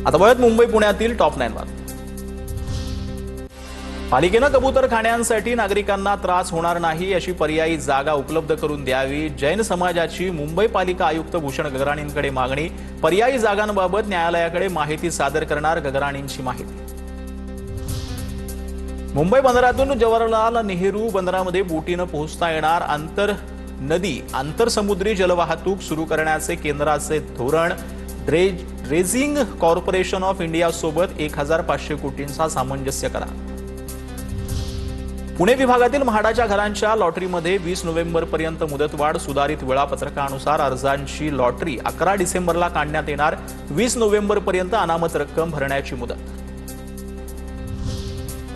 आता वळत मुंबई पुण्यातील टॉप 9 वर। पालिकेने कबूतरखान्यांसाठी नागरिकांना त्रास होणार नाही अशी पर्यायी जागा उपलब्ध करून द्यावी, जैन समाजाची मुंबई पालिका आयुक्त भूषण गगराणींकडे मागणी। पर्यायी जागांबाबत न्यायालयाकडे माहिती सादर करणार गगराणींची माहिती। मुंबई बंदरातून जवाहरलाल नेहरू बंदरामध्ये बोटीने पोहोचता येणार। नदी आंतरसमुद्री जलवाहतूक सुरू करण्याचे केंद्राचे धोरण। ड्रेजिंग कॉर्पोरेशन ऑफ इंडिया सोबत 1500 कोटींचा सामंजस्य करार। पुणे विभागातील म्हाडाच्या घरांच्या लॉटरीमध्ये 20 नोव्हेंबरपर्यंत मुदतवाढ। सुधारित वेळापत्रकानुसार अर्जांची लॉटरी 11 डिसेंबरला काढण्यात येणार। 20 नोव्हेंबरपर्यंत अनामत रक्कम भरण्याची मुदत।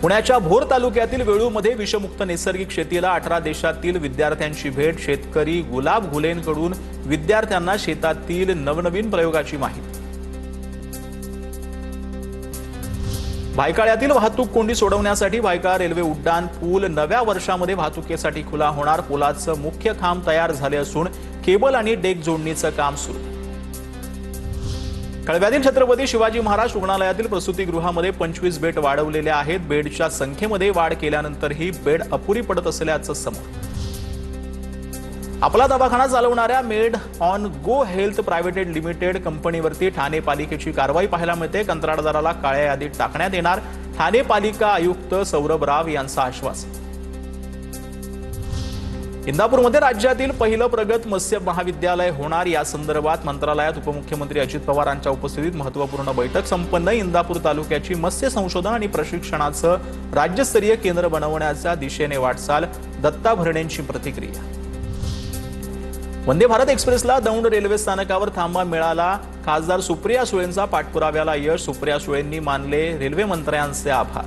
पुण्याच्या भोर तालुक्यातील वेळूमध्ये विषमुक्त नैसर्गिक शेतीला 18 देशातील विद्यार्थ्यांची भेट। शेतकरी गुलाब घुलेंकडून विद्यार्थ्यांना शेतातील नवनवीन प्रयोगाची माहिती। भायखळ्यातील वाहतूक कोंडी सोडवण्यासाठी भायखळा रेल्वे उड्डाण पूल नव्या वर्षामध्ये वाहतुकीसाठी खुला होणार। पुलाचं मुख्य खांब तयार झाले असून केबल आणि डेक जोडणीचं काम सुरू। कळव्यातील छत्रपती शिवाजी महाराज रुग्णालयातील प्रसूतीगृहामध्ये 25 बेड वाढवलेले आहेत। बेडच्या संख्येमध्ये वाढ केल्यानंतरही बेड अपुरी पडत असल्याचं समोर। आपला दवाखाना चालवणाऱ्या Med On Go health private limited कंपनीवरती ठाणे पालिकेची कारवाई पाहायला मिळते। कंत्राटदाराला काळ्या यादीत टाकण्यात येणार। ठाणे पालिका आयुक्त सौरभ राव यांचा आश्वासन। इंदापूरमध्ये राज्यातील पहिलं प्रगत मत्स्य महाविद्यालय होणार। या संदर्भात मंत्रालयात उपमुख्यमंत्री अजित पवारांच्या उपस्थितीत महत्त्वपूर्ण बैठक संपन्न। इंदापूर तालुक्याची मत्स्य संशोधन आणि प्रशिक्षणाचं राज्यस्तरीय केंद्र बनवण्याच्या दिशेने वाटचाल। दत्ता भरणेंची प्रतिक्रिया। वंदे भारत एक्सप्रेसला दौंड रेल्वे स्थानकावर थांबा मिळाला। खासदार सुप्रिया सुळेंचा पाठपुराव्याला यश। सुप्रिया सुळेंनी मानले रेल्वे मंत्र्यांचे आभार।